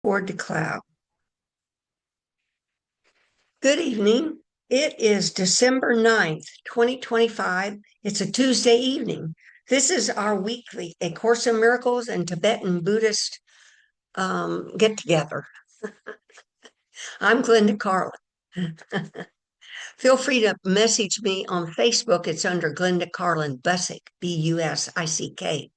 toward the cloud. Good evening. It is December 9th, 2025. It's a Tuesday evening. This is our weekly A Course in Miracles and Tibetan Buddhist get together. I'm Glenda Carlin. Feel free to message me on Facebook. It's under Glenda Carlin Busick, Busick.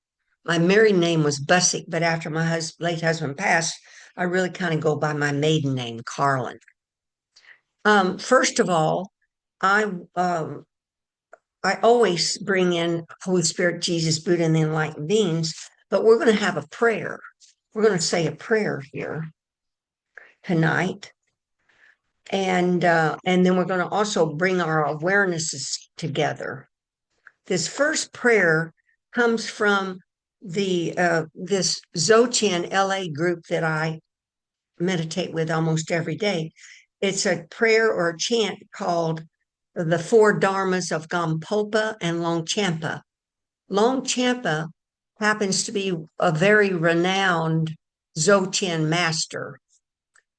My married name was Busick, but after my late husband passed, I really kind of go by my maiden name, Carlin. First of all, I um, I always bring in Holy Spirit, Jesus, Buddha, and the enlightened beings, but we're going to have a prayer. We're going to say a prayer here tonight, and then we're going to also bring our awarenesses together. This first prayer comes from the this Dzogchen LA group that I meditate with almost every day. It's a prayer or a chant called the Four Dharmas of Gampopa and Longchenpa. Longchenpa happens to be a very renowned Dzogchen master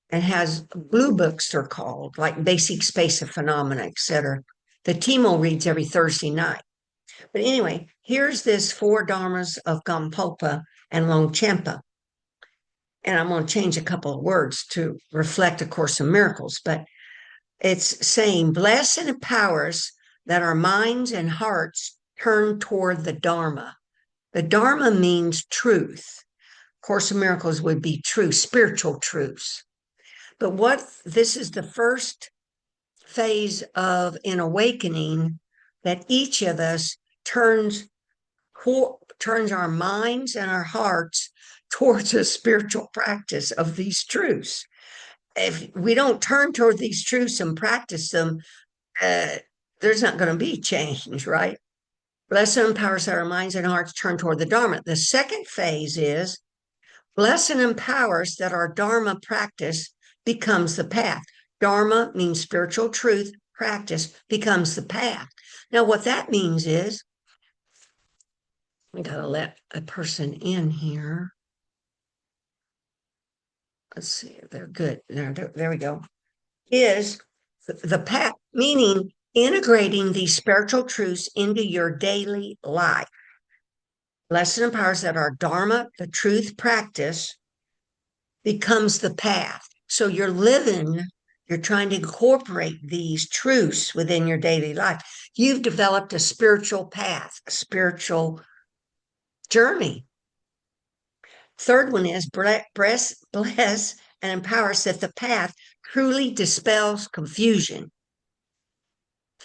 and has blue books, they're called, like Basic Space of Phenomena, etc. The Timo reads every Thursday night. But anyway, here's this Four Dharmas of Gampopa and Longchenpa. And I'm going to change a couple of words to reflect A Course in Miracles, but it's saying, bless and empower us that our minds and hearts turn toward the Dharma. The Dharma means truth. Course in Miracles would be truth, spiritual truths. But this is the first phase of an awakening that each of us turns our minds and our hearts towards a spiritual practice of these truths. If we don't turn toward these truths and practice them, there's not going to be change, right? Bless and empower us that our minds and hearts turn toward the Dharma. The second phase is bless and empower us that our Dharma practice becomes the path. Dharma means spiritual truth, practice becomes the path. Now, what that means is, we got to let a person in here. Let's see, they're good. There we go. Is the path, meaning integrating these spiritual truths into your daily life. Lesson empowers that our Dharma, the truth practice, becomes the path. So you're trying to incorporate these truths within your daily life. You've developed a spiritual path, a spiritual journey. Third one is bless and empower us that the path truly dispels confusion.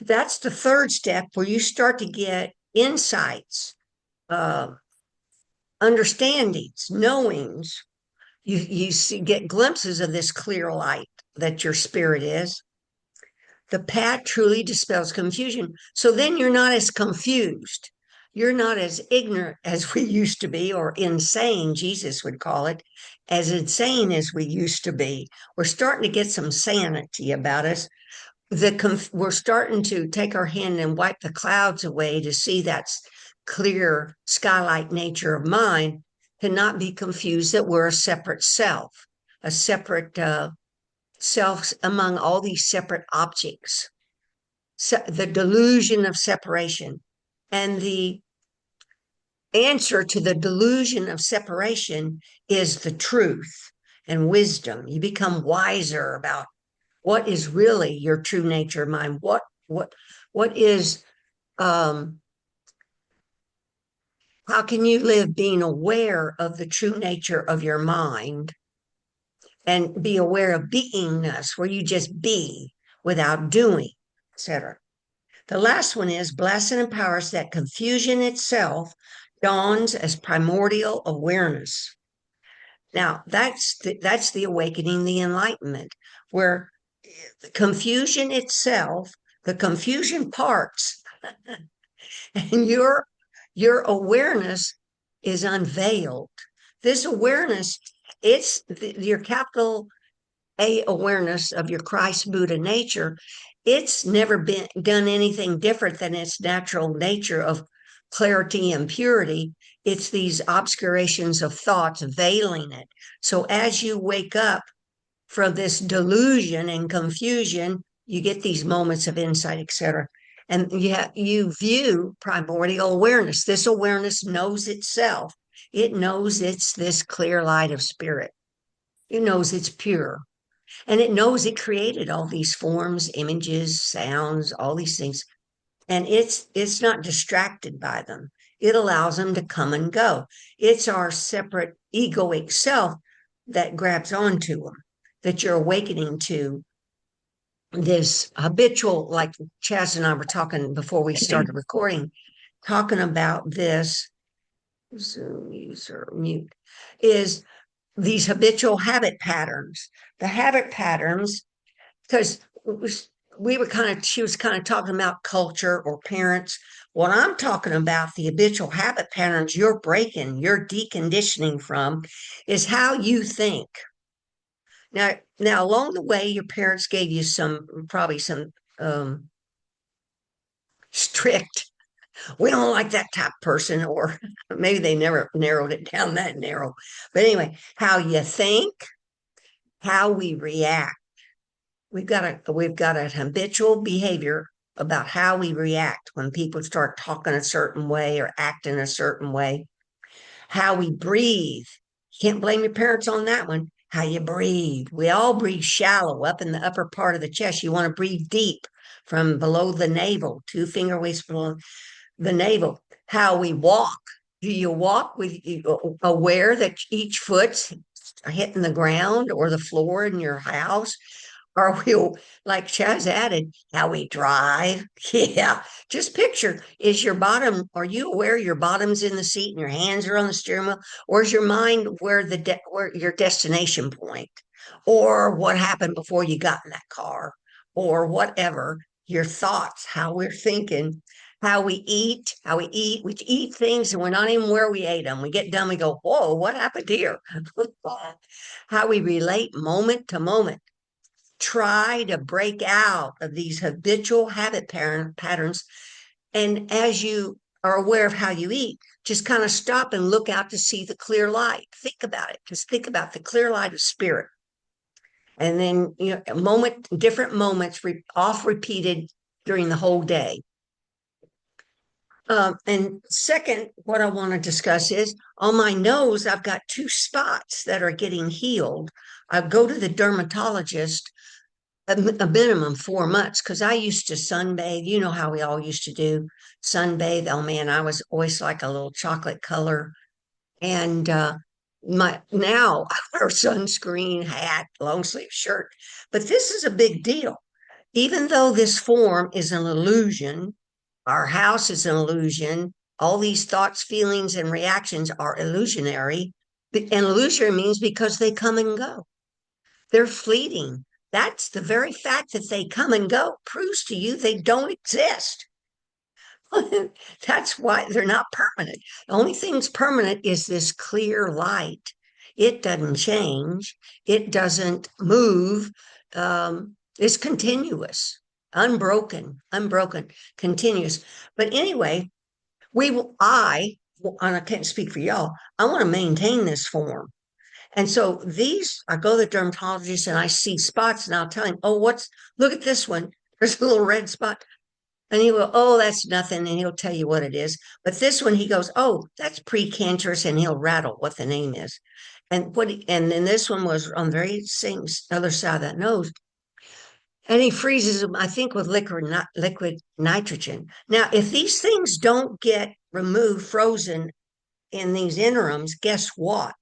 That's the third step where you start to get insights, understandings, knowings. You get glimpses of this clear light that your spirit is. The path truly dispels confusion. So then you're not as confused. You're not as ignorant as we used to be, or insane, Jesus would call it, as insane as we used to be. We're starting to get some sanity about us. We're starting to take our hand and wipe the clouds away to see that clear skylight nature of mind, to not be confused that we're a separate self, a separate self among all these separate objects. So the delusion of separation. And the answer to the delusion of separation is the truth and wisdom. You become wiser about what is really your true nature of mind. What is how can you live being aware of the true nature of your mind and be aware of beingness, where you just be without doing, etc. The last one is bless and empower us that confusion itself dawns as primordial awareness. Now, that's the awakening, the enlightenment, where the confusion itself, the confusion parts, and your awareness is unveiled. This awareness, it's your capital A awareness of your Christ Buddha nature. It's never done anything different than its natural nature of clarity and purity. it's these obscurations of thoughts veiling it. So as you wake up from this delusion and confusion, you get these moments of insight, etc. And you view primordial awareness. This awareness knows itself. It knows it's this clear light of spirit. It knows it's pure. And it knows it created all these forms, images, sounds, all these things. And it's not distracted by them. It allows them to come and go. It's our separate egoic self that grabs onto them, that you're awakening to this habitual, like Chaz and I were talking before we started recording, talking about this Zoom user mute, is these habitual habit patterns. The habit patterns, because she was kind of talking about culture or parents. What I'm talking about, the habitual habit patterns you're breaking, you're deconditioning from, is how you think. Now, along the way, your parents gave you probably some strict, we don't like that type of person, or maybe they never narrowed it down that narrow. But anyway, how you think, how we react. We've got a habitual behavior about how we react when people start talking a certain way or acting a certain way. How we breathe. Can't blame your parents on that one. How you breathe. We all breathe shallow up in the upper part of the chest. You want to breathe deep from below the navel, two finger waist below the navel. How we walk. Do you walk with aware that each foot's hitting the ground or the floor in your house? Or we'll, like Chaz added, how we drive. Yeah. Just picture, is your bottom, are you aware your bottom's in the seat and your hands are on the steering wheel? Or is your mind where your destination point? Or what happened before you got in that car? Or whatever, your thoughts, how we're thinking, we eat things and we're not even where we ate them. We get done, we go, whoa, what happened here? How we relate moment to moment. Try to break out of these habitual patterns. And as you are aware of how you eat, just kind of stop and look out to see the clear light. Think about it. Just think about the clear light of spirit. And then, different moments off repeated during the whole day. And second, what I want to discuss is on my nose, I've got two spots that are getting healed. I go to the dermatologist a minimum 4 months because I used to sunbathe. You know how we all used to do sunbathe. Oh man, I was always like a little chocolate color. And my now I wear sunscreen, hat, long sleeve shirt. But this is a big deal. Even though this form is an illusion, our house is an illusion, all these thoughts, feelings, and reactions are illusionary. And illusionary means because they come and go. They're fleeting. That's the very fact that they come and go proves to you they don't exist. That's why they're not permanent. The only thing's permanent is this clear light. It doesn't change. It doesn't move. It's continuous, unbroken, continuous. But anyway, and I can't speak for y'all, I want to maintain this form. And so I go to the dermatologist and I see spots and I'll tell him, look at this one. There's a little red spot. And he will, oh, that's nothing. And he'll tell you what it is. But this one, he goes, oh, that's precancerous. And he'll rattle what the name is. And and then this one was on the very same other side of that nose. And he freezes them, I think, with liquid nitrogen. Now, if these things don't get removed, frozen in these interims, guess what?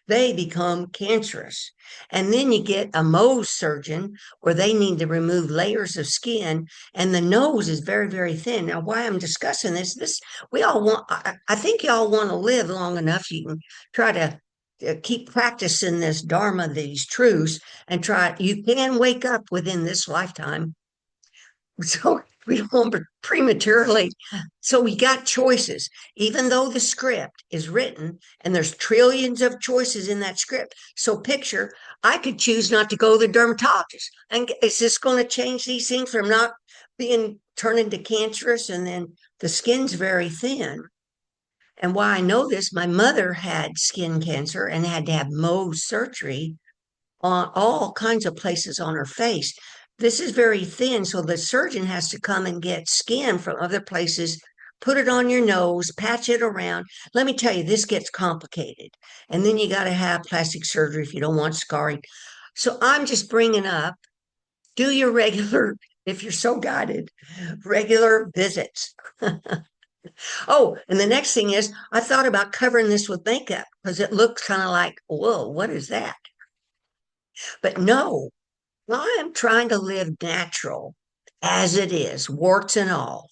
They become cancerous. And then you get a Mohs surgeon where they need to remove layers of skin, and the nose is very, very thin. Now, why I'm discussing this, we all want, I think y'all want to live long enough. You can try to keep practicing this Dharma, these truths, and you can wake up within this lifetime. So we don't want prematurely. So we got choices, even though the script is written and there's trillions of choices in that script. So picture, I could choose not to go to the dermatologist. And is this going to change these things from not being turned into cancerous? And then the skin's very thin. And why I know this, my mother had skin cancer and had to have Mohs surgery on all kinds of places on her face. This is very thin, so the surgeon has to come and get skin from other places, put it on your nose, patch it around. Let me tell you, this gets complicated. And then you got to have plastic surgery if you don't want scarring. So I'm just bringing up, do your regular, if you're so guided, regular visits. Oh, and the next thing is, I thought about covering this with makeup because it looks kind of like, whoa, what is that? But no, I am trying to live natural as it is, warts and all.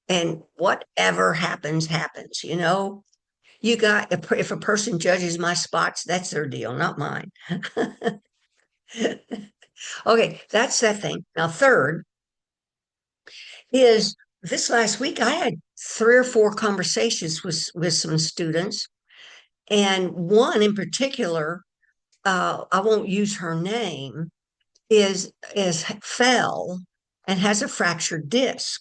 And whatever happens, happens. You got, if a person judges my spots, that's their deal, not mine. Okay, that's that thing. Now, third is this last week, I had 3 or 4 conversations with some students, and one in particular, I won't use her name, is fell and has a fractured disc.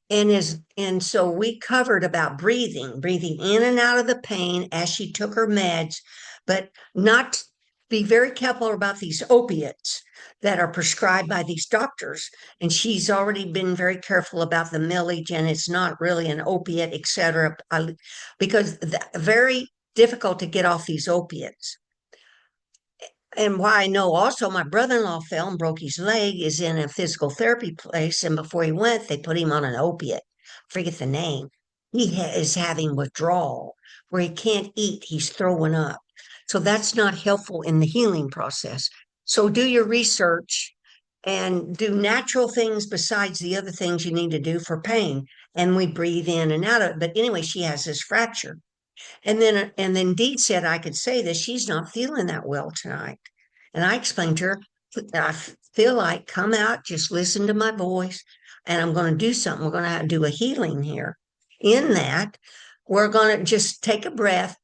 And so we covered about breathing in and out of the pain as she took her meds, but not be very careful about these opiates that are prescribed by these doctors. And she's already been very careful about the millage, and it's not really an opiate, etc. Because very difficult to get off these opiates. And why I know also my brother-in-law fell and broke his leg is in a physical therapy place. And before he went, they put him on an opiate. I forget the name. Is having withdrawal where he can't eat. He's throwing up. So that's not helpful in the healing process. So do your research and do natural things besides the other things you need to do for pain. And we breathe in and out of it. But anyway, she has this fracture. And then Dee said I could say that she's not feeling that well tonight. And I explained to her, I feel like come out, just listen to my voice, and I'm going to do something. We're going to do a healing here. In that, we're going to just take a breath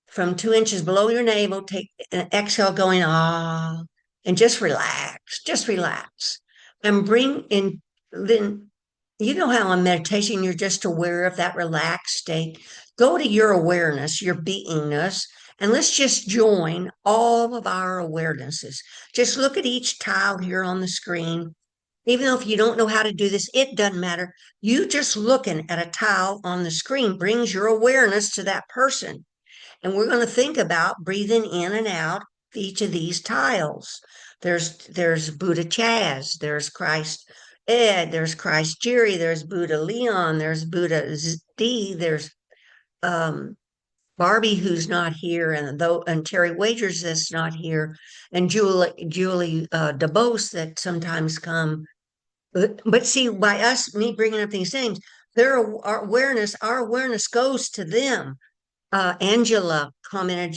from 2 inches below your navel, take an exhale going, and just relax. And bring in, then you know how in meditation you're just aware of that relaxed state. Go to your awareness, your beingness, and let's just join all of our awarenesses. Just look at each tile here on the screen. Even though if you don't know how to do this, it doesn't matter. You just looking at a tile on the screen brings your awareness to that person. And we're going to think about breathing in and out each of these tiles. There's Buddha Chaz, there's Christ Ed, there's Christ Jerry, there's Buddha Leon, there's Buddha D, there's um, Barbie who's not here, and Terry Wagers that's not here, and Julie DeBose that sometimes come. But see, by me bringing up these names, our awareness goes to them. Angela commented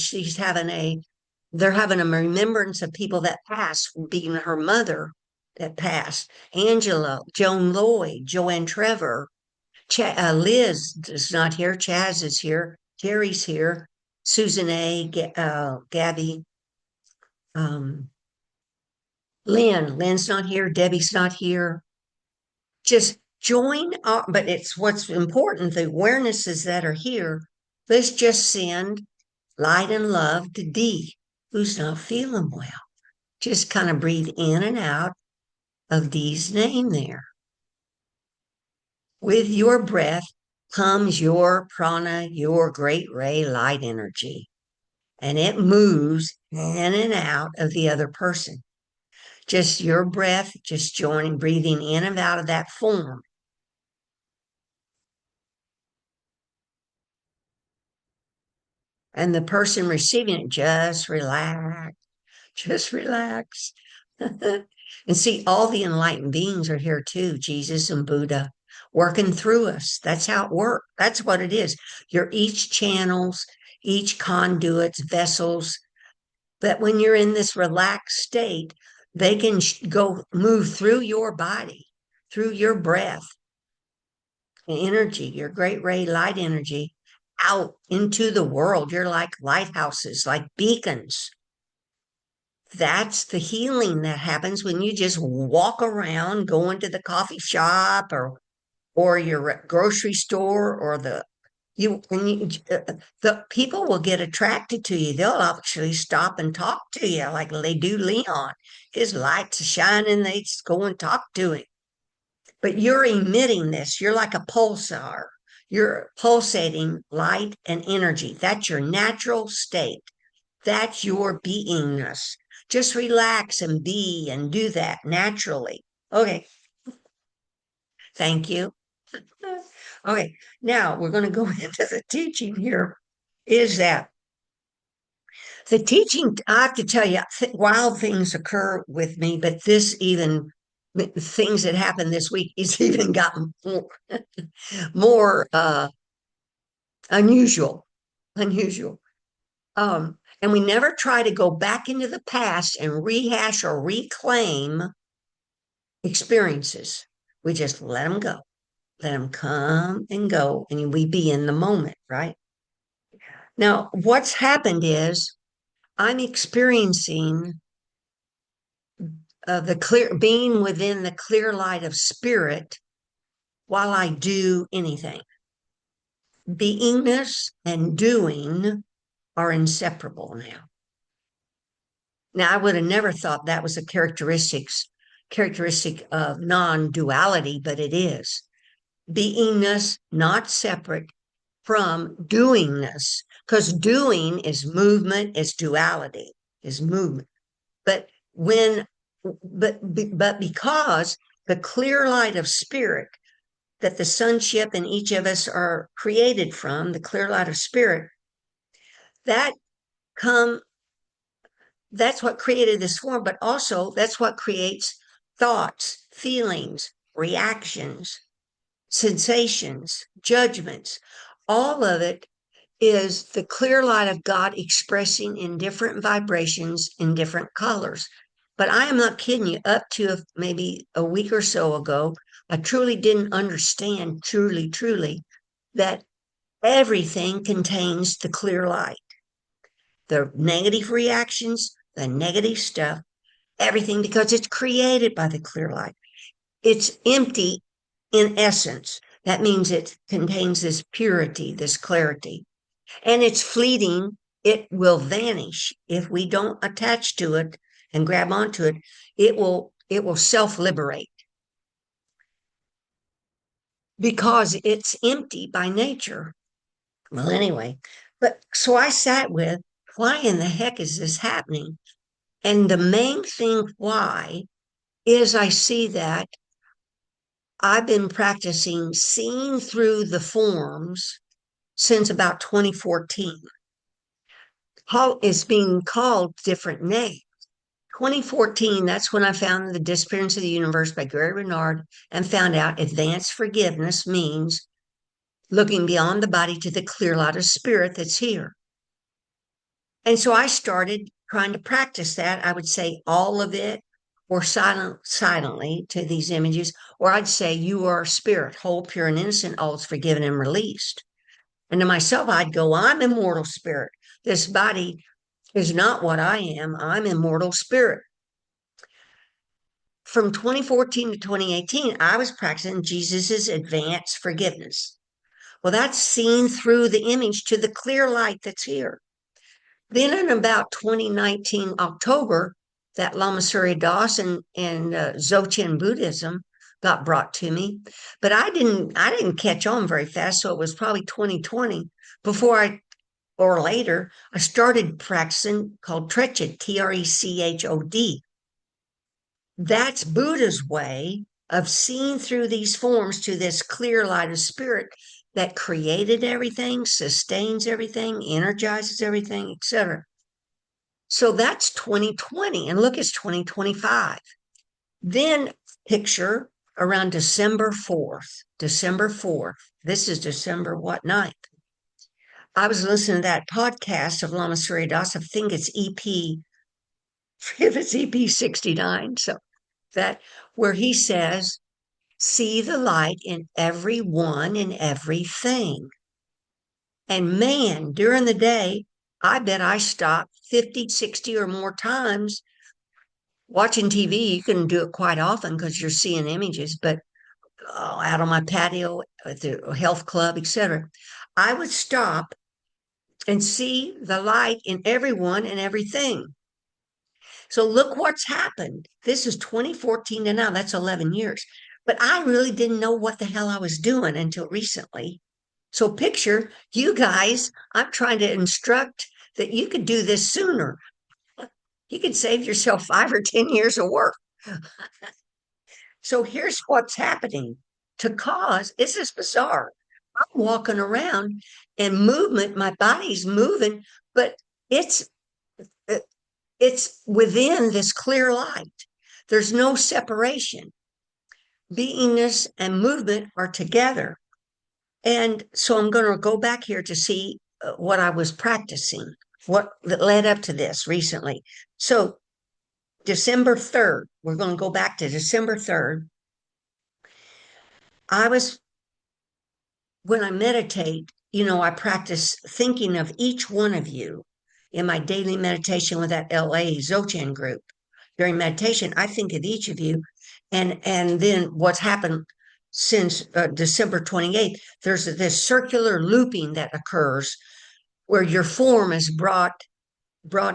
they're having a remembrance of people that passed, being her mother that passed. Angela, Joan Lloyd, Joanne Trevor, Liz is not here. Chaz is here. Terry's here. Susan A. Gabby, um, Lynn's not here. Debbie's not here. Just join, but it's what's important. The awarenesses that are here. Let's just send light and love to D, who's not feeling well. Just kind of breathe in and out of D's name there. With your breath comes your prana, your great ray light energy, and it moves in and out of the other person. Just your breath, just joining, breathing in and out of that form. And the person receiving it, just relax. And see, all the enlightened beings are here too, Jesus and Buddha, working through us. That's how it works. That's what it is. You're each channels, each conduits, vessels, that when you're in this relaxed state, they can go move through your body, through your breath, energy, your great ray light energy, out into the world. You're like lighthouses, like beacons. That's the healing that happens when you just walk around, going to the coffee shop or your grocery store or the The people will get attracted to you. They'll actually stop and talk to you like they do Leon. His light's shining, they just go and talk to him. But you're emitting this. You're like a pulsar. You're pulsating light and energy. That's your natural state. That's your beingness. Just relax and be and do that naturally. Okay, thank you. Okay, now we're going to go into the teaching here. Is that the teaching? I have to tell you, wild things occur with me, but this even things that happened this week is even gotten more unusual. Unusual. And we never try to go back into the past and rehash or reclaim experiences. We just let them go, let them come and go, and we be in the moment, right? Now, what's happened is I'm experiencing the clear being within the clear light of spirit while I do anything. Beingness and doing are inseparable now. Now, I would have never thought that was a characteristic of non-duality, but it is. Beingness not separate from doingness, because doing is movement, is duality, is movement. But when but because the clear light of spirit that the sonship and each of us are created from, the clear light of spirit, that come that's what created this form, but also that's what creates thoughts, feelings, reactions, sensations, judgments. All of it is the clear light of God expressing in different vibrations in different colors. But I am not kidding you, up to maybe a week or so ago, I truly didn't understand, truly, that everything contains the clear light. The negative reactions, the negative stuff, everything, because it's created by the clear light. It's empty in essence. That means it contains this purity, this clarity, and it's fleeting. It will vanish if we don't attach to it and grab onto it. It will self-liberate because it's empty by nature. Well, anyway, but so I sat with, why in the heck is this happening? And the main thing why is I see that I've been practicing seeing through the forms since about 2014. How is being called different names. 2014, that's when I found The Disappearance of the Universe by Gary Renard and found out advanced forgiveness means looking beyond the body to the clear light of spirit that's here. And so I started trying to practice that. I would say all of it or silently to these images, or I'd say, you are spirit, whole, pure, and innocent, all is forgiven and released. And to myself, I'd go, I'm immortal spirit. This body is not what I am. I'm immortal spirit. From 2014 to 2018, I was practicing Jesus's advanced forgiveness. Well, that's seen through the image to the clear light that's here. Then in about 2019 October, that Lama Surya Das and Dzogchen Buddhism got brought to me, but I didn't catch on very fast, so it was probably 2020 before or later I started practicing called trekcho, Trecchod. That's Buddha's way of seeing through these forms to this clear light of spirit that created everything, sustains everything, energizes everything, etc. So that's 2020. And look, it's 2025. Then picture around December 4th. December 4th. This is December what night? I was listening to that podcast of Lama Surya Das. I think it's EP, if it's EP 69. So that where he says, see the light in everyone and everything. And man, during the day, I bet I stopped 50, 60 or more times watching TV. You can do it quite often because you're seeing images, but out on my patio at the health club, etc. I would stop and see the light in everyone and everything. So look what's happened. This is 2014 to now. That's 11 years. But I really didn't know what the hell I was doing until recently. So picture you guys, I'm trying to instruct that you could do this sooner. You could save yourself 5 or 10 years of work. So here's what's happening to cause this is bizarre. I'm walking around and movement, my body's moving, but it's it's within this clear light. There's no separation. Beingness and movement are together. And so I'm going to go back here to see what I was practicing, what that led up to this recently. So December 3rd, we're going to go back to December 3rd. I was, when I meditate, I practice thinking of each one of you in my daily meditation with that LA Zochan group. During meditation, I think of each of you. And then what's happened since December 28th, there's this circular looping that occurs where your form is brought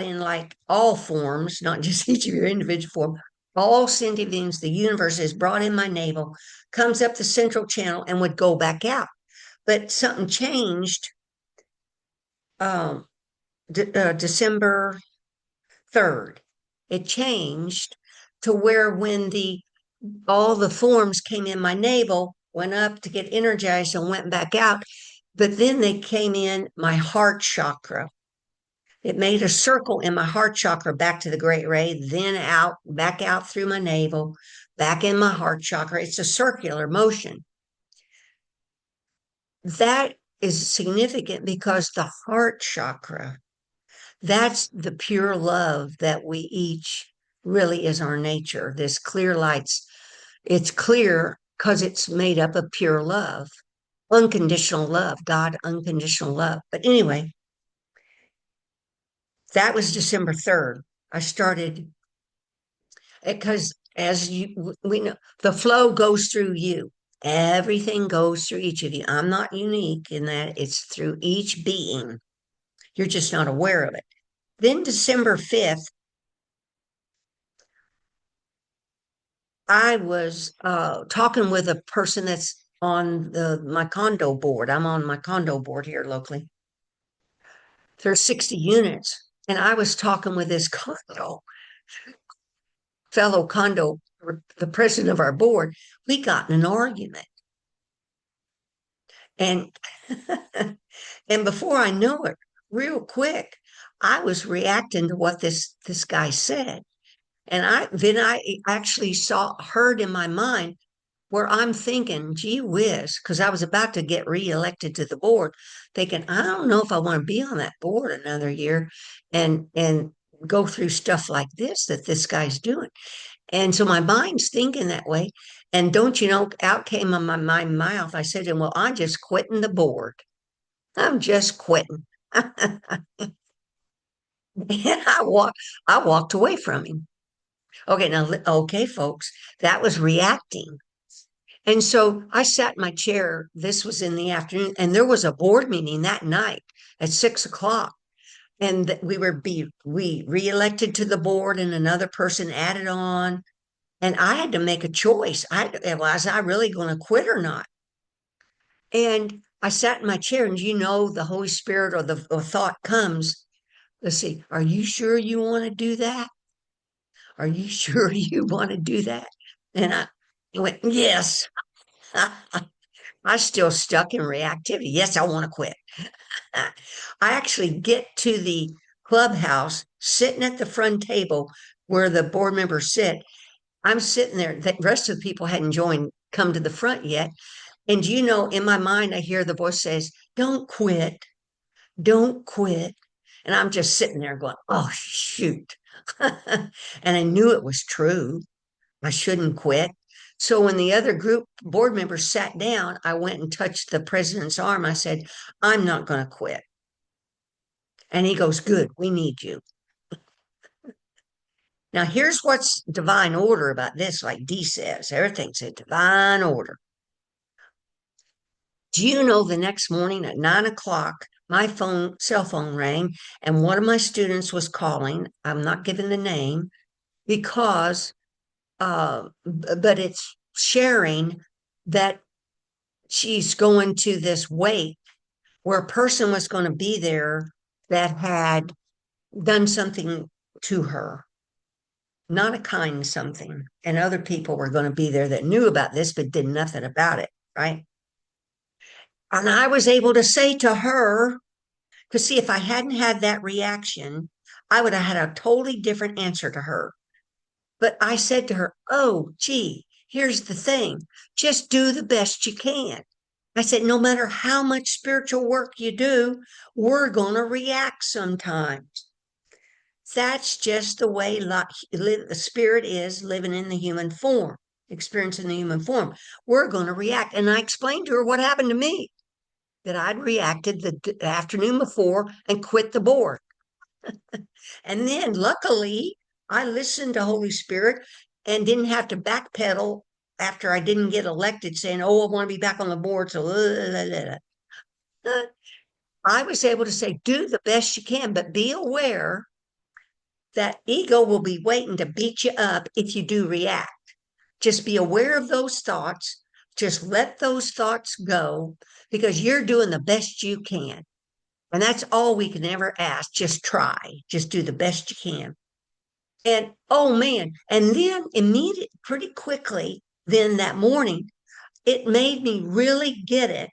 in, like all forms, not just each of your individual form, all sentient beings, the universe is brought in my navel, comes up the central channel and would go back out. But something changed um, December 3rd. It changed to where when the all the forms came in my navel, went up to get energized and went back out, but then they came in my heart chakra. It made a circle in my heart chakra back to the great ray, then out, back out through my navel, back in my heart chakra. It's a circular motion. That is significant because the heart chakra, that's the pure love that we each really is our nature. This clear lights, it's clear because it's made up of pure love, unconditional love, God, unconditional love. But anyway, that was December 3rd. I started because as you we know the flow goes through you, everything goes through each of you. I'm not unique in that it's through each being, you're just not aware of it. Then December 5th, I was talking with a person that's on the my condo board. I'm on my condo board here locally. There's 60 units, and I was talking with this condo fellow condo, the president of our board. We got in an argument, and and before I know it, real quick, I was reacting to what this guy said. And I actually heard in my mind where I'm thinking, gee whiz, because I was about to get reelected to the board, thinking, I don't know if I want to be on that board another year and go through stuff like this that this guy's doing. And so my mind's thinking that way. And don't you know, out came on my mouth. I said to him, well, I'm just quitting the board. I'm just quitting. And I walked away from him. Okay, now, okay, folks, that was reacting. And so I sat in my chair. This was in the afternoon, and there was a board meeting that night at 6 o'clock. And we reelected to the board, and another person added on. And I had to make a choice. Was I really going to quit or not? And I sat in my chair, and the Holy Spirit or the or thought comes. Let's see, are you sure you want to do that? Are you sure you want to do that? And I went, yes. I still stuck in reactivity. Yes, I want to quit. I actually get to the clubhouse, sitting at the front table where the board members sit. I'm sitting there. The rest of the people hadn't come to the front yet. And in my mind, I hear the voice says, don't quit, don't quit. And I'm just sitting there going, oh, shoot. And I knew it was true. I shouldn't quit. So when the other group board members sat down, I went and touched the president's arm. I said, I'm not going to quit. And he goes, good, we need you. Now, here's what's divine order about this, like Dee says, everything's a divine order. Do you know the next morning at 9 o'clock, my cell phone rang, and one of my students was calling. I'm not giving the name because, but it's sharing that she's going to this wake where a person was going to be there that had done something to her, not a kind something. And other people were going to be there that knew about this but did nothing about it, right? And I was able to say to her, because see, if I hadn't had that reaction, I would have had a totally different answer to her. But I said to her, "Oh, gee, here's the thing, just do the best you can." I said, "No matter how much spiritual work you do, we're going to react sometimes. That's just the way the spirit is living in the human form, experiencing the human form. We're going to react." And I explained to her what happened to me, that I'd reacted the afternoon before and quit the board. And then luckily, I listened to Holy Spirit and didn't have to backpedal after I didn't get elected saying, "Oh, I want to be back on the board." So I was able to say, do the best you can, but be aware that ego will be waiting to beat you up if you do react. Just be aware of those thoughts. Just let those thoughts go because you're doing the best you can. And that's all we can ever ask. Just try, just do the best you can. And oh man, and then immediate, pretty quickly, then that morning, it made me really get it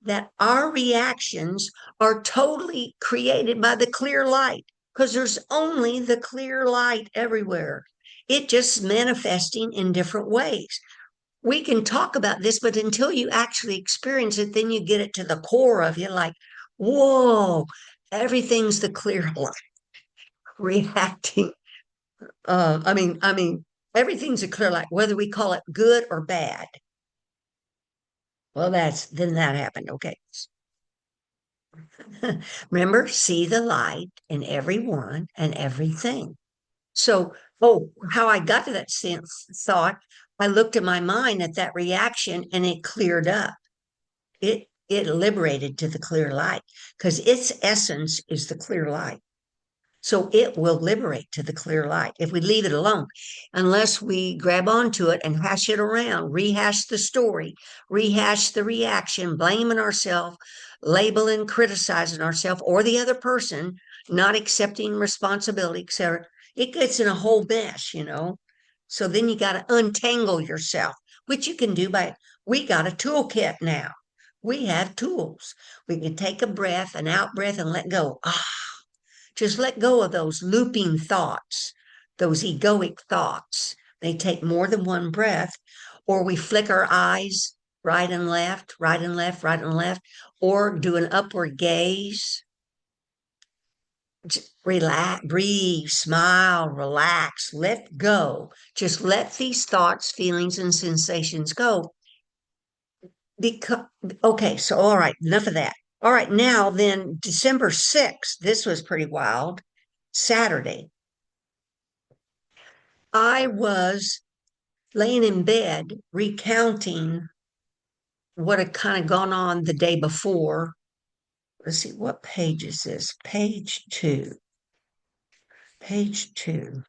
that our reactions are totally created by the clear light because there's only the clear light everywhere. It just manifesting in different ways. We can talk about this, but until you actually experience it, then you get it to the core of you like, whoa, everything's the clear light reacting. Everything's a clear light, whether we call it good or bad. Well, then that happened. Okay. Remember, see the light in everyone and everything. So, oh, how I got to that sense thought, I looked at my mind at that reaction and it cleared up. It liberated to the clear light because its essence is the clear light. So it will liberate to the clear light if we leave it alone, unless we grab onto it and hash it around, rehash the story, rehash the reaction, blaming ourselves, labeling, criticizing ourselves or the other person, not accepting responsibility, etc. It gets in a whole mess. So then you got to untangle yourself, which you can do we got a toolkit now. We have tools. We can take a breath, an out breath, and let go. Just let go of those looping thoughts, those egoic thoughts. They take more than one breath, or we flick our eyes right and left, right and left, right and left, or do an upward gaze. Just relax, breathe, smile, relax, let go. Just let these thoughts, feelings, and sensations go. Because, okay, so all right, enough of that. All right, now then, December 6th, this was pretty wild. Saturday, I was laying in bed recounting what had kind of gone on the day before. Let's see, what page is this? Page two. Page two.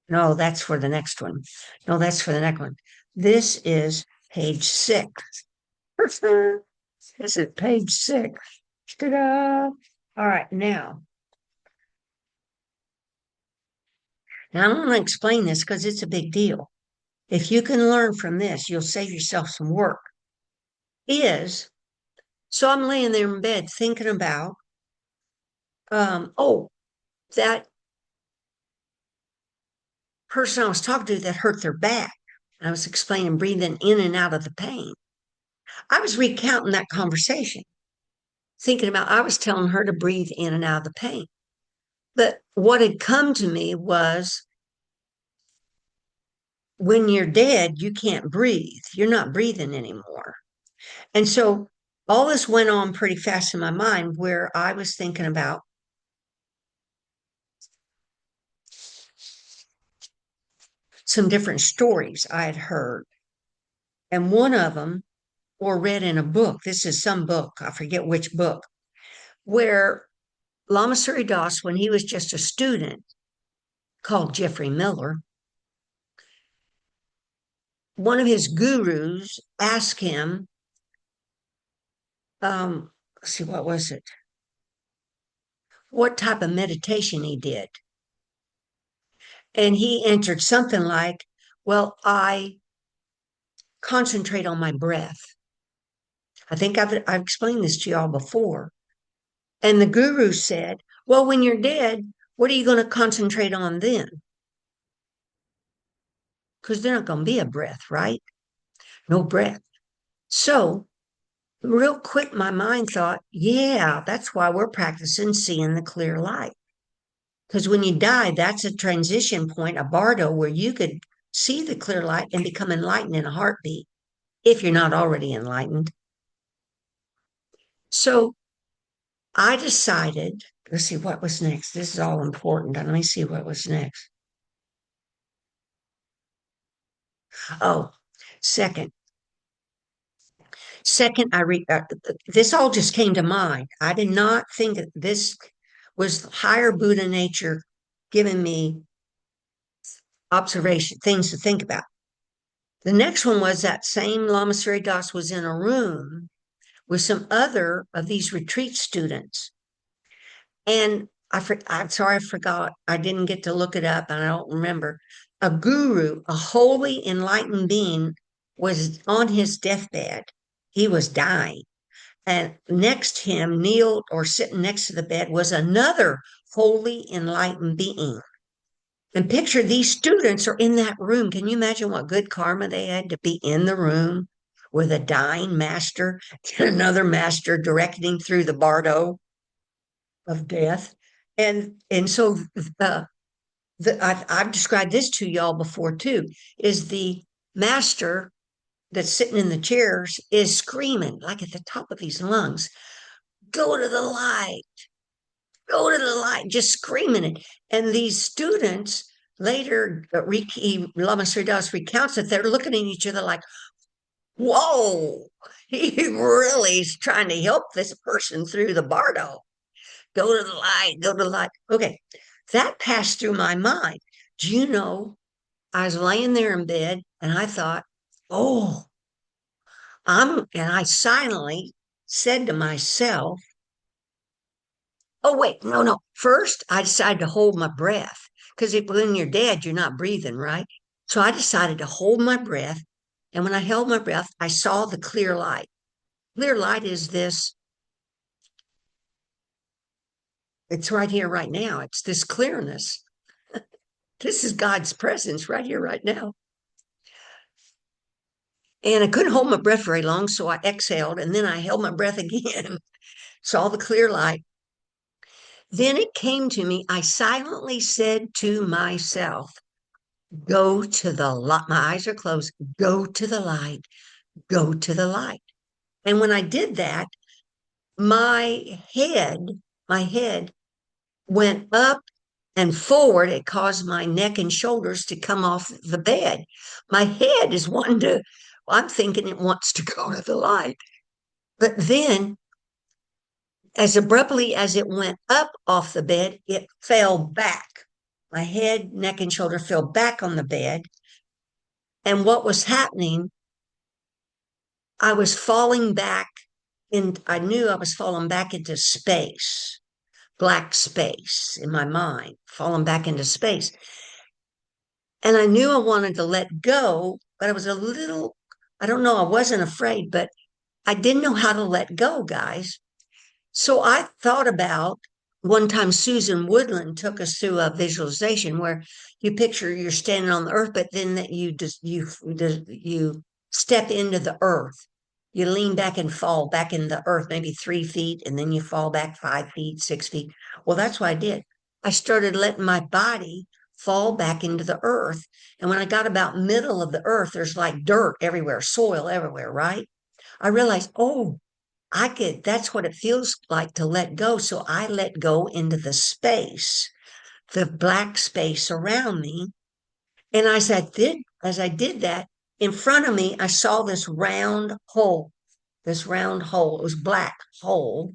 No, that's for the next one. No, that's for the next one. This is page six. This is page six. Ta-da! All right, now I want to explain this because it's a big deal. If you can learn from this, you'll save yourself some work. Is So I'm laying there in bed thinking about, oh, that person I was talking to that hurt their back. I was explaining breathing in and out of the pain. I was recounting that conversation, thinking about, I was telling her to breathe in and out of the pain. But what had come to me was when you're dead, you can't breathe. You're not breathing anymore. And so all this went on pretty fast in my mind where I was thinking about some different stories I had heard. And one of them, or read in a book, this is some book, I forget which book, where Lama Surya Das, when he was just a student, called Jeffrey Miller, one of his gurus asked him, let's see, what was it? What type of meditation he did. And he answered something like, well, I concentrate on my breath. I think I've explained this to y'all before. And the guru said, well, when you're dead, what are you going to concentrate on then? Because there's not going to be a breath, right? No breath. So, real quick, my mind thought, yeah, that's why we're practicing seeing the clear light. Because when you die, that's a transition point, a bardo, where you could see the clear light and become enlightened in a heartbeat if you're not already enlightened. So I decided, let's see what was next. This is all important. Let me see what was next. Oh, second. Second, this all just came to mind. I did not think that this was higher Buddha nature giving me observation, things to think about. The next one was that same Lama Surya Das was in a room with some other of these retreat students. And I'm sorry, I forgot. I didn't get to look it up and I don't remember. A guru, a holy enlightened being, was on his deathbed. He was dying. And next to him, kneeled or sitting next to the bed, was another holy enlightened being. And picture these students are in that room. Can you imagine what good karma they had to be in the room with a dying master and another master directing through the bardo of death? And so I've described this to y'all before too. Is the master that's sitting in the chairs is screaming like at the top of his lungs, "Go to the light! Go to the light!" Just screaming it. And these students later, Lama Sri Das recounts that they're looking at each other like, "Whoa, he really is trying to help this person through the bardo. Go to the light, go to the light." Okay, that passed through my mind. Do you know, I was laying there in bed and I thought, oh, and I silently said to myself, oh, wait, no, no. First, I decided to hold my breath because when you're dead, you're not breathing, right? So I decided to hold my breath. And when I held my breath, I saw the clear light. Clear light is this, it's right here, right now. It's this clearness. This is God's presence right here, right now. And I couldn't hold my breath very long, so I exhaled and then I held my breath again, saw the clear light. Then it came to me, I silently said to myself, go to the light. My eyes are closed. Go to the light. Go to the light. And when I did that, my head, my head went up and forward. It caused my neck and shoulders to come off the bed. My head is wanting to, I'm thinking it wants to go to the light. But then, as abruptly as it went up off the bed, it fell back. My head, neck, and shoulder fell back on the bed. And what was happening, I was falling back I knew I was falling back into space, black space in my mind, falling back into space. And I knew I wanted to let go, but I was a little, I don't know, I wasn't afraid, but I didn't know how to let go, guys. So I thought about one time Susan Woodland took us through a visualization where you picture you're standing on the earth, but then that you step into the earth. You lean back and fall back in the earth, maybe 3 feet, and then you fall back 5 feet, 6 feet. Well, that's what I did. I started letting my body fall back into the earth. And when I got about middle of the earth, there's like dirt everywhere, soil everywhere, right? I realized, oh, that's what it feels like to let go. So I let go into the space, the black space around me. And as I did that, in front of me, I saw this round hole. It was black hole.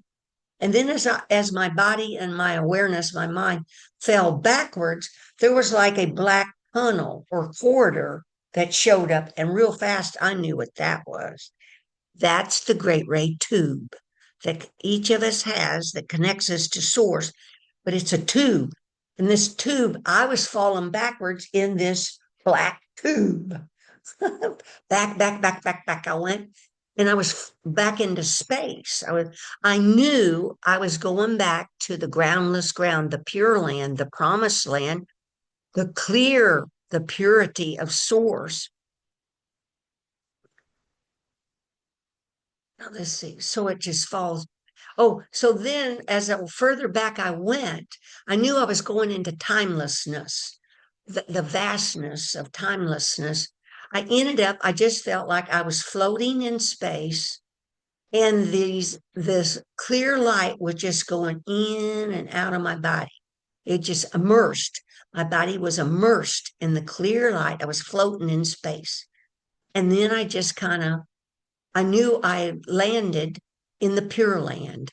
And then as my body and my awareness, my mind fell backwards, there was like a black tunnel or corridor that showed up. And real fast, I knew what that was. That's the great ray tube that each of us has that connects us to source, but it's a tube. And this tube, I was falling backwards in this black tube. Back. I went and I was back into space. I knew I was going back to the groundless ground, the pure land, the promised land, the purity of source. Now let's see. So it just falls. Oh, so then further back I went, I knew I was going into timelessness, the vastness of timelessness. I just felt like I was floating in space and this clear light was just going in and out of my body. It just immersed. My body was immersed in the clear light. I was floating in space. And then I knew I landed in the Pure Land.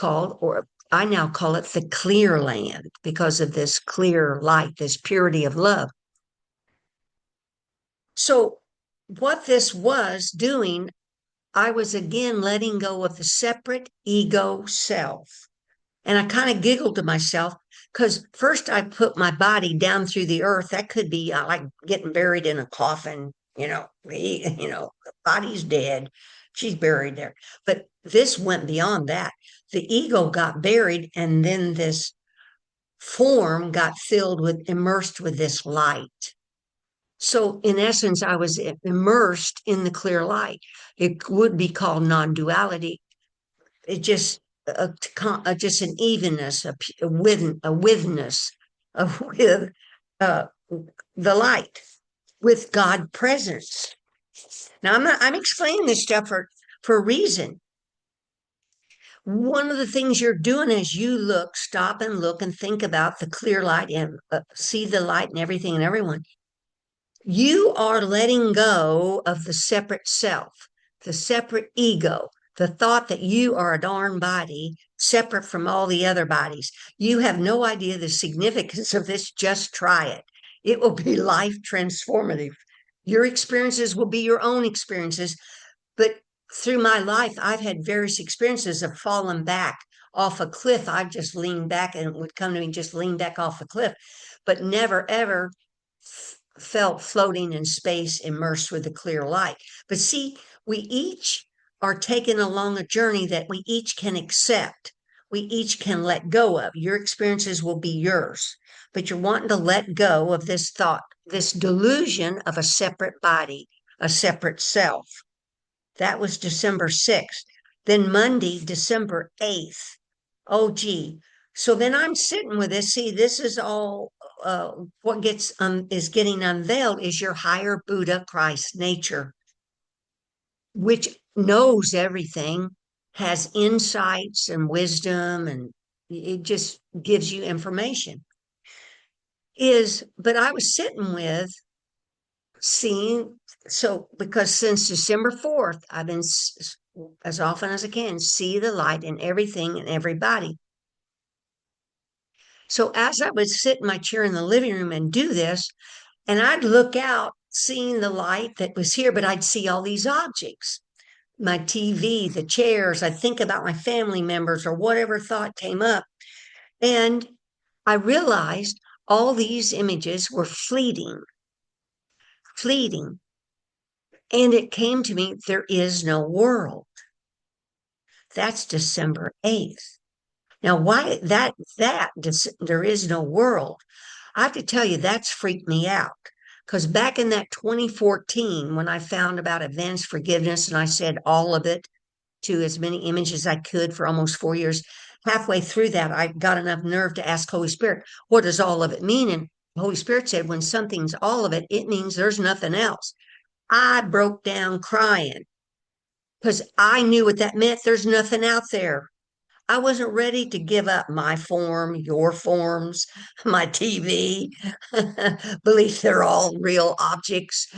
Or I now call it the Clear Land because of this clear light, this purity of love. So, what this was doing, I was again letting go of the separate ego self. And I kind of giggled to myself because first I put my body down through the earth. That could be like getting buried in a coffin, the body's dead. She's buried there. But this went beyond that. The ego got buried, and then this form got immersed with this light. So, in essence, I was immersed in the clear light. It would be called non duality. It just an evenness, a withness, with uh, the light, with God presence. Now I'm explaining this stuff for a reason. One of the things you're doing is stop and look and think about the clear light and see the light and everything and everyone. You are letting go of the separate self, the separate ego, the thought that you are a darn body separate from all the other bodies. You have no idea the significance of this. Just try it. It will be life transformative. Your experiences will be your own experiences. But through my life, I've had various experiences of falling back off a cliff. I've just leaned back and it would come to me, just lean back off a cliff, but never ever felt floating in space, immersed with the clear light. But see, we each are taken along a journey that we each can accept. We each can let go of. Your experiences will be yours, but you're wanting to let go of this thought, this delusion of a separate body, a separate self. That was December 6th. Then Monday, December 8th. Oh, gee. So then I'm sitting with this. See, this is all what is getting unveiled is your higher Buddha Christ nature, which knows everything, has insights and wisdom, and it just gives you information. But I was sitting with seeing, so because since December 4th, I've been as often as I can see the light in everything and everybody. So as I would sit in my chair in the living room and do this, and I'd look out, seeing the light that was here, but I'd see all these objects, my TV, the chairs. I'd think about my family members or whatever thought came up. And I realized all these images were fleeting. And it came to me, there is no world. That's December 8th. Now, why there is no world? I have to tell you, that's freaked me out. Because back in that 2014, when I found about advanced forgiveness and I said all of it to as many images as I could for almost 4 years, halfway through that, I got enough nerve to ask Holy Spirit, what does all of it mean? And Holy Spirit said, when something's all of it, it means there's nothing else. I broke down crying because I knew what that meant. There's nothing out there. I wasn't ready to give up my form, your forms, my TV, belief they're all real objects.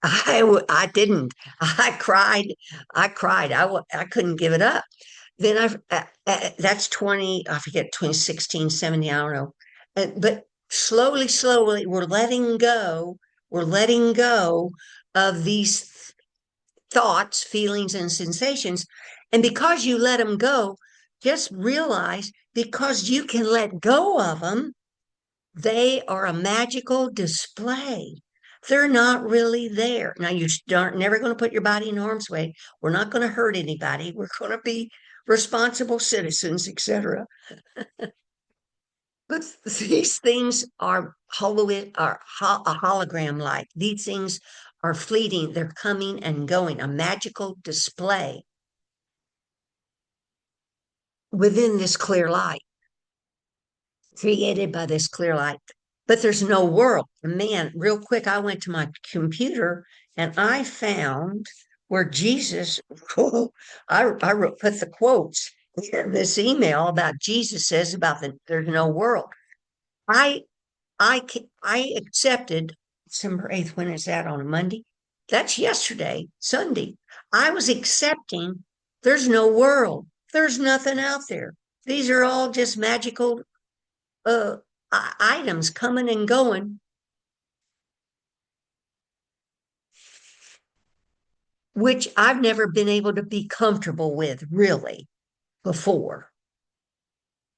I didn't. I cried. I cried. I couldn't give it up. Then that's 20, I forget, 2016, 17, I don't know. But slowly, slowly, we're letting go of these thoughts, feelings, and sensations. And because you let them go, just realize because you can let go of them, they are a magical display. They're not really there. Now, you aren't never going to put your body in harm's way. We're not going to hurt anybody. We're going to be responsible citizens, etc. But these things are a hologram like. These things are fleeting. They're coming and going, a magical display within this clear light, created by this clear light. But there's no world. Man, real quick, I went to my computer and I found where Jesus, I wrote, put the quotes in this email about Jesus says about there's no world. I I accepted December 8th. When is that, on a Monday? That's yesterday, Sunday. I was accepting there's no world. There's nothing out there. These are all just magical uh, items coming and going, which I've never been able to be comfortable with really before.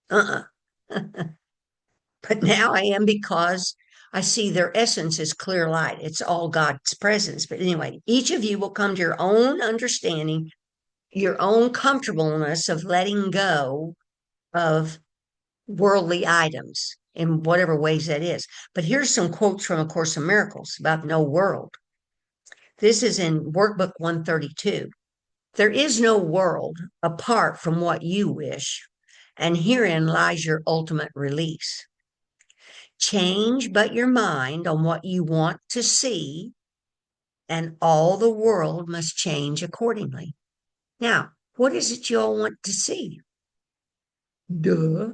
Uh-uh. But now I am, because I see their essence is clear light. It's all God's presence. But anyway, each of you will come to your own understanding, your own comfortableness of letting go of worldly items in whatever ways that is. But here's some quotes from A Course in Miracles about no world. This is in Workbook 132. There is no world apart from what you wish, and herein lies your ultimate release. Change but your mind on what you want to see, and all the world must change accordingly. Now, what is it you all want to see? Duh.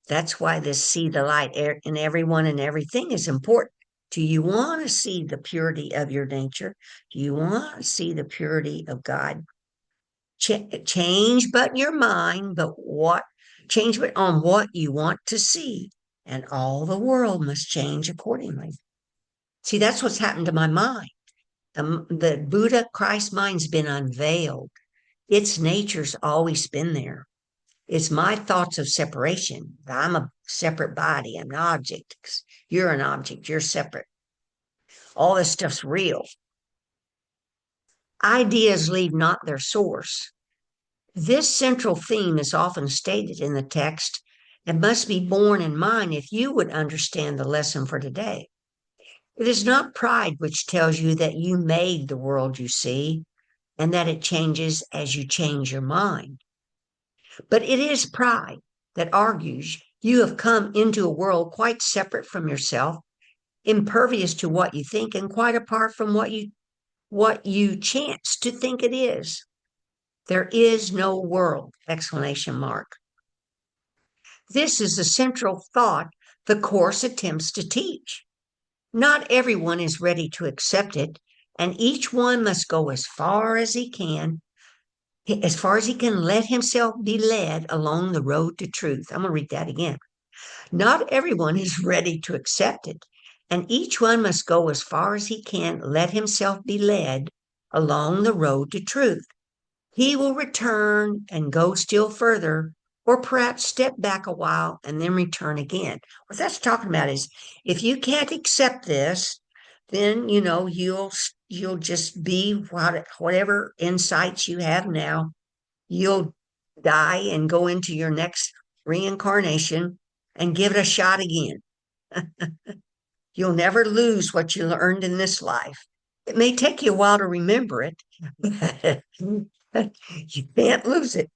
That's why this see the light in everyone and everything is important. Do you want to see the purity of your nature? Do you want to see the purity of God? Change but your mind, but what? Change but on what you want to see, and all the world must change accordingly. See, that's what's happened to my mind. The Buddha Christ mind's been unveiled. Its nature's always been there. It's my thoughts of separation. I'm a separate body. I'm an object. You're an object. You're separate. All this stuff's real. Ideas leave not their source. This central theme is often stated in the text and must be borne in mind if you would understand the lesson for today. It is not pride which tells you that you made the world you see and that it changes as you change your mind. But it is pride that argues you have come into a world quite separate from yourself, impervious to what you think, and quite apart from what you chance to think it is. There is no world! Exclamation mark. This is the central thought the Course attempts to teach. Not everyone is ready to accept it, and each one must go as far as he can, let himself be led along the road to truth. I'm going to read that again. Not everyone is ready to accept it, and each one must go as far as he can, let himself be led along the road to truth. He will return and go still further, or perhaps step back a while and then return again. What that's talking about is, if you can't accept this, then you'll just be whatever insights you have now. You'll die and go into your next reincarnation and give it a shot again. You'll never lose what you learned in this life. It may take you a while to remember it, but you can't lose it.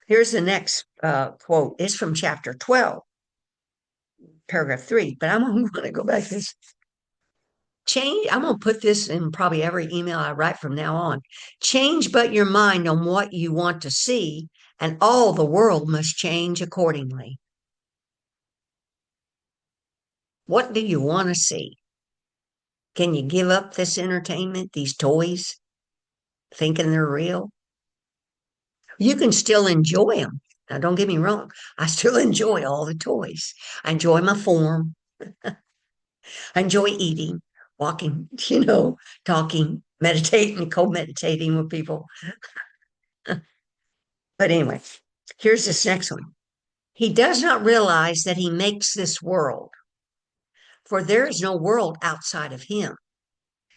Here's the next quote. It's from chapter 12, paragraph 3, but I'm going to go back to this. Change, I'm going to put this in probably every email I write from now on. Change but your mind on what you want to see, and all the world must change accordingly. What do you want to see? Can you give up this entertainment, these toys, thinking they're real? You can still enjoy them. Now, don't get me wrong. I still enjoy all the toys. I enjoy my form. I enjoy eating, walking, talking, meditating, co-meditating with people. But anyway, here's this next one. He does not realize that he makes this world, for there is no world outside of him.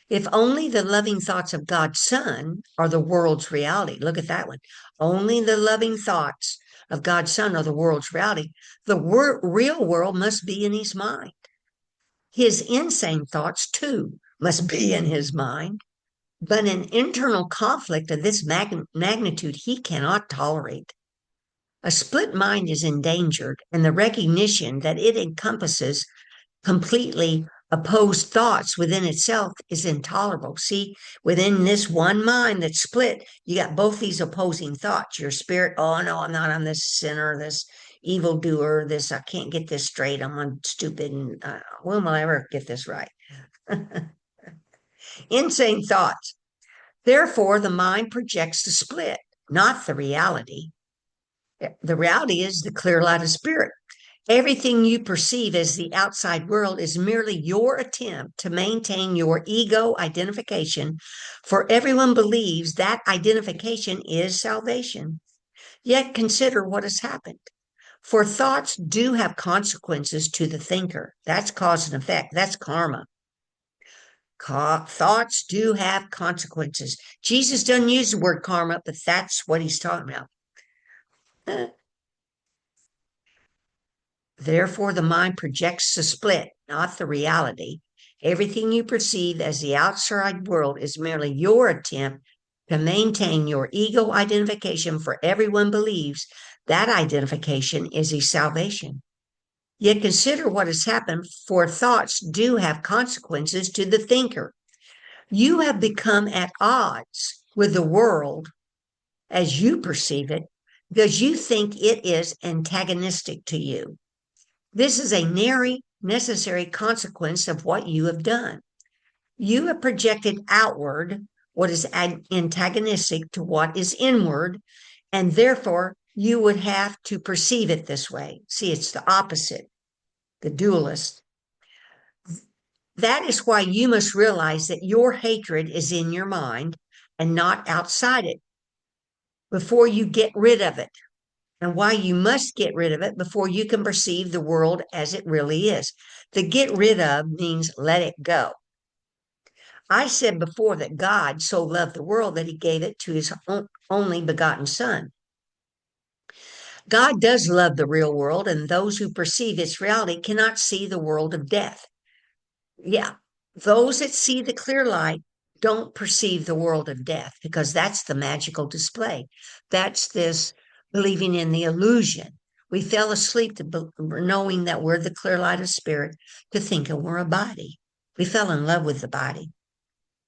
If only the loving thoughts of God's Son are the world's reality. Look at that one. Only the loving thoughts of God's Son are the world's reality. The real world must be in his mind. His insane thoughts, too, must be in his mind. But an internal conflict of this magnitude he cannot tolerate. A split mind is endangered, and the recognition that it encompasses completely opposed thoughts within itself is intolerable. See, within this one mind that's split, you got both these opposing thoughts. Your spirit, oh no, I'm not, I'm this sinner, this evildoer, this, I can't get this straight, I'm stupid, and when will I ever get this right? Insane thoughts. Therefore, the mind projects the split, not the reality. The reality is the clear light of spirit. Everything you perceive as the outside world is merely your attempt to maintain your ego identification, for everyone believes that identification is salvation. Yet consider what has happened. For thoughts do have consequences to the thinker. That's cause and effect. That's karma. Thoughts do have consequences. Jesus doesn't use the word karma, but that's what he's talking about. Therefore, the mind projects the split, not the reality. Everything you perceive as the outside world is merely your attempt to maintain your ego identification, for everyone believes that identification is a salvation. Yet consider what has happened, for thoughts do have consequences to the thinker. You have become at odds with the world as you perceive it because you think it is antagonistic to you. This is a necessary consequence of what you have done. You have projected outward what is antagonistic to what is inward, and therefore you would have to perceive it this way. See, it's the opposite, the dualist. That is why you must realize that your hatred is in your mind and not outside it before you get rid of it, and why you must get rid of it before you can perceive the world as it really is. The get rid of means let it go. I said before that God so loved the world that he gave it to his only begotten Son. God does love the real world, and those who perceive its reality cannot see the world of death. Yeah, those that see the clear light don't perceive the world of death, because that's the magical display. That's this believing in the illusion. We fell asleep to knowing that we're the clear light of spirit, to thinking we're a body. We fell in love with the body.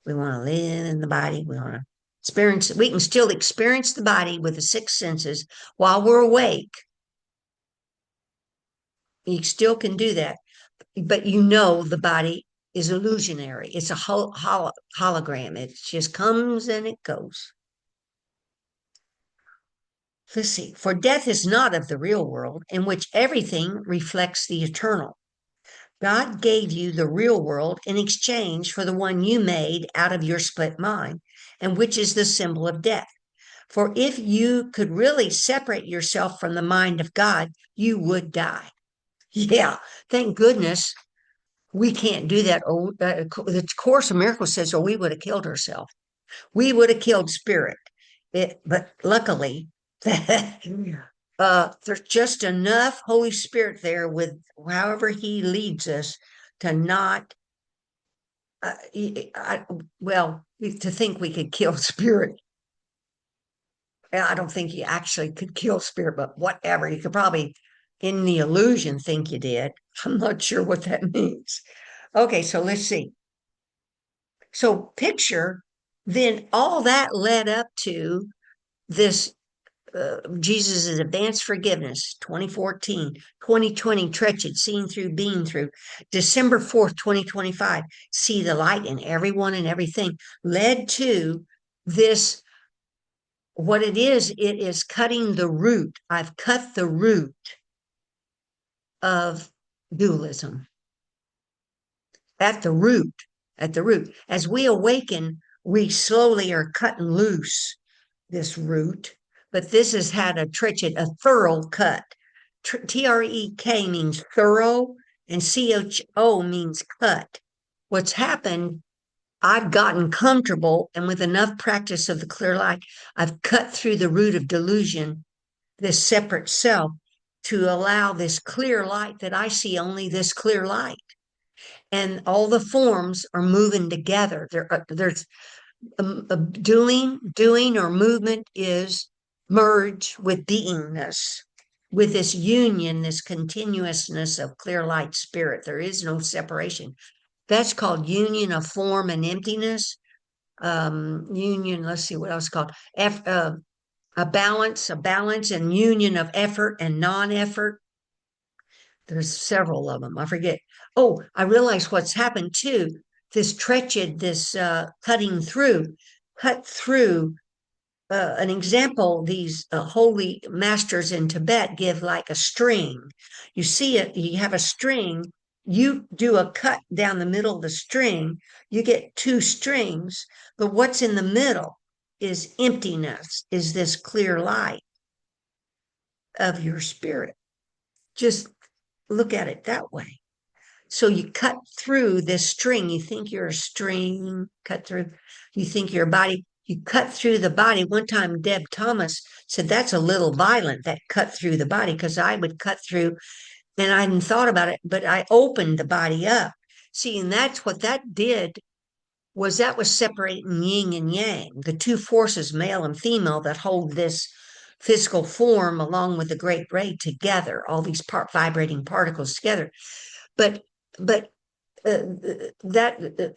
We want to live in the body. We want to experience it. We can still experience the body with the six senses while we're awake. You still can do that, but you know the body is illusionary. It's a hologram. It just comes and it goes. Let's see. For death is not of the real world, in which everything reflects the eternal. God gave you the real world in exchange for the one you made out of your split mind, and which is the symbol of death. For if you could really separate yourself from the mind of God, you would die. Yeah, thank goodness we can't do that. The Course of Miracles says, we would have killed ourselves. We would have killed spirit. But luckily, there's just enough Holy Spirit there with however he leads us to not, to think we could kill spirit. I don't think you actually could kill spirit, but whatever. You could probably, in the illusion, think you did. I'm not sure what that means. Okay, so let's see. So picture, then all that led up to this Jesus' Advanced Forgiveness, 2014, 2020, Trekcho, Seeing Through, Being Through, December 4th, 2025, See the Light in Everyone and Everything, led to this. What it is cutting the root. I've cut the root of dualism at the root, at the root. As we awaken, we slowly are cutting loose this root, but this has had a thorough cut. TREK means thorough, and CHO means cut. What's happened, I've gotten comfortable, and with enough practice of the clear light, I've cut through the root of delusion, this separate self, to allow this clear light that I see only this clear light. And all the forms are moving together. There's doing or movement is merge with beingness, with this union, this continuousness of clear light spirit. There is no separation. That's called union of form and emptiness. Union, let's see what else called. A balance and union of effort and non-effort. There's several of them. I forget. Oh, I realize what's happened too. This trekcho, this cut through. An example, these holy masters in Tibet give like a string. You see it, you have a string, you do a cut down the middle of the string, you get two strings, but what's in the middle is emptiness, is this clear light of your spirit. Just look at it that way. So you cut through this string. You think you're a string, cut through, you think you're a body, you cut through the body. One time, Deb Thomas said, that's a little violent, that cut through the body, because I would cut through, and I hadn't thought about it, but I opened the body up. See, and that's what that did, was that was separating yin and yang, the two forces, male and female, that hold this physical form along with the great ray together, all these vibrating particles together. But that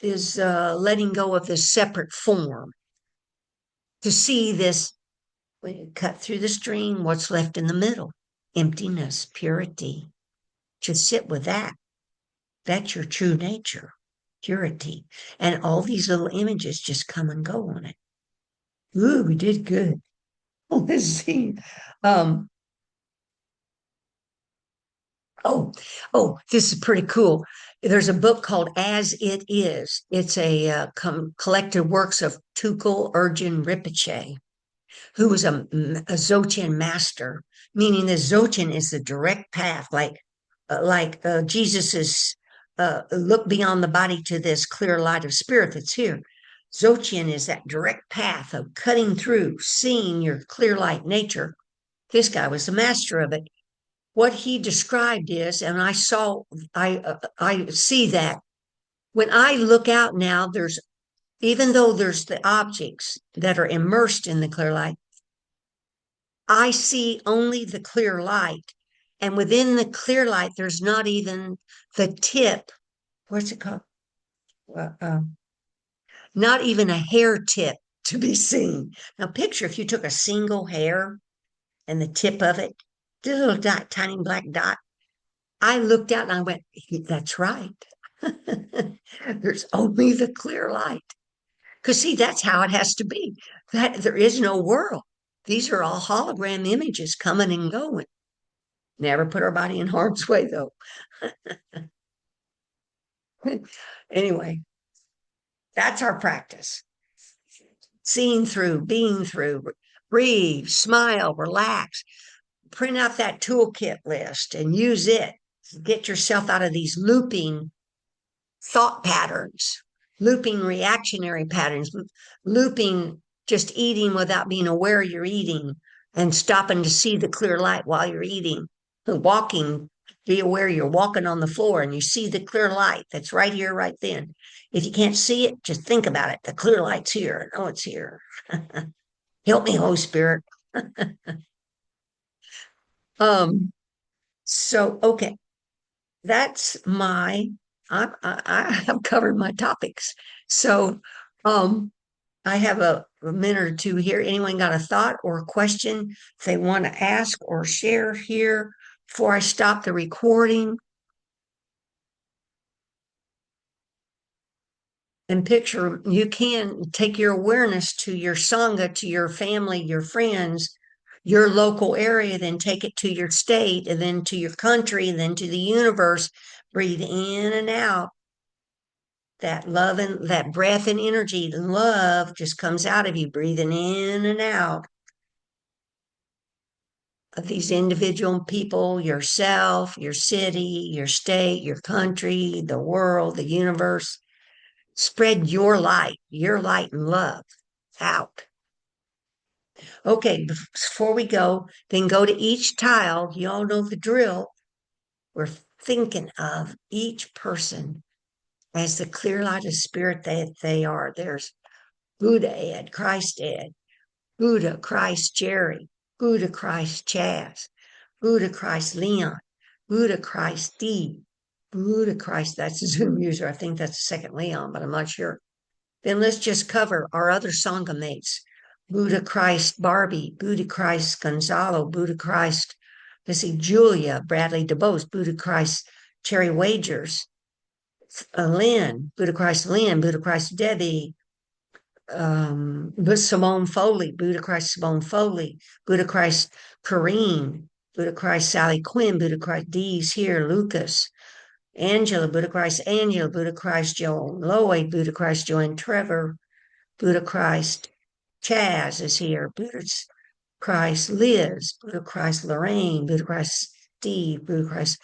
is letting go of this separate form to see this. When you cut through the stream, what's left in the middle? Emptiness, purity. Just sit with that. That's your true nature, purity. And all these little images just come and go on it. Ooh, we did good. Oh, let's see. Um, oh, this is pretty cool. There's a book called As It Is. It's a collected works of Tukul Urgyen Rinpoche, who was a Dzogchen master, meaning the Dzogchen is the direct path, like Jesus's look beyond the body to this clear light of spirit that's here. Dzogchen is that direct path of cutting through, seeing your clear light nature. This guy was the master of it. What he described is, and I see that when I look out now, even though there's the objects that are immersed in the clear light, I see only the clear light. And within the clear light, there's not even the tip. What's it called? Uh, uh, Not even a hair tip to be seen. Now, picture if you took a single hair and the tip of it, this little dot, tiny black dot. I looked out and I went, that's right. There's only the clear light. Because, see, that's how it has to be. That there is no world. These are all hologram images coming and going. Never put our body in harm's way, though. Anyway, that's our practice. Seeing through, being through, breathe, smile, relax. Print out that toolkit list and use it. Get yourself out of these looping thought patterns, looping reactionary patterns, looping just eating without being aware you're eating and stopping to see the clear light while you're eating, walking, be aware you're walking on the floor and you see the clear light that's right here, right then. If you can't see it, just think about it. The clear light's here. I know it's here. Help me, Holy Spirit. um, so okay, that's my I have covered my topics. So, um, I have a minute or two here. Anyone got a thought or a question they want to ask or share here before I stop the recording? And picture, you can take your awareness to your sangha, to your family, your friends, your local area, then take it to your state, and then to your country, and then to the universe. Breathe in and out. That love and that breath and energy, love just comes out of you, breathing in and out of these individual people, yourself, your city, your state, your country, the world, the universe. Spread your light and love out. Okay, before we go, then go to each tile. You all know the drill. We're thinking of each person as the clear light of spirit that they are. There's Buddha Ed, Christ Ed, Buddha, Christ Jerry, Buddha, Christ Chaz, Buddha, Christ Leon, Buddha, Christ Steve, Buddha, Christ, that's a Zoom user. I think that's the second Leon, but I'm not sure. Then let's just cover our other Sangha mates. Buddha Christ Barbie, Buddha Christ Gonzalo, Buddha Christ, let's see, Julia, Bradley DeBose, Buddha Christ Terry Wagers, Lynn, Buddha Christ Lynn, Buddha Christ Debbie, Simone Foley, Buddha Christ Simone Foley, Buddha Christ Kareen, Buddha Christ Sally Quinn, Buddha Christ Dee's here, Lucas, Angela, Buddha Christ Angela, Buddha Christ Joan Lloyd, Buddha Christ Joanne Trevor, Buddha Christ Chaz is here, Buddha Christ Liz, Buddha Christ Lorraine, Buddha Christ Steve, Buddha Christ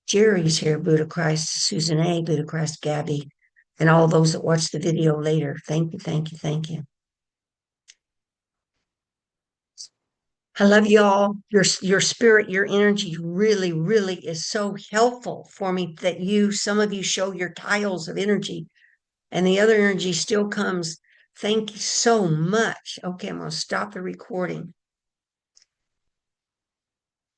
Jerry's here, Buddha Christ Susan A, Buddha Christ Gabby, and all those that watch the video later. Thank you, thank you, thank you. I love y'all. Your spirit, your energy really, really is so helpful for me that some of you show your tiles of energy and the other energy still comes. Thank you so much. Okay, I'm going to stop the recording.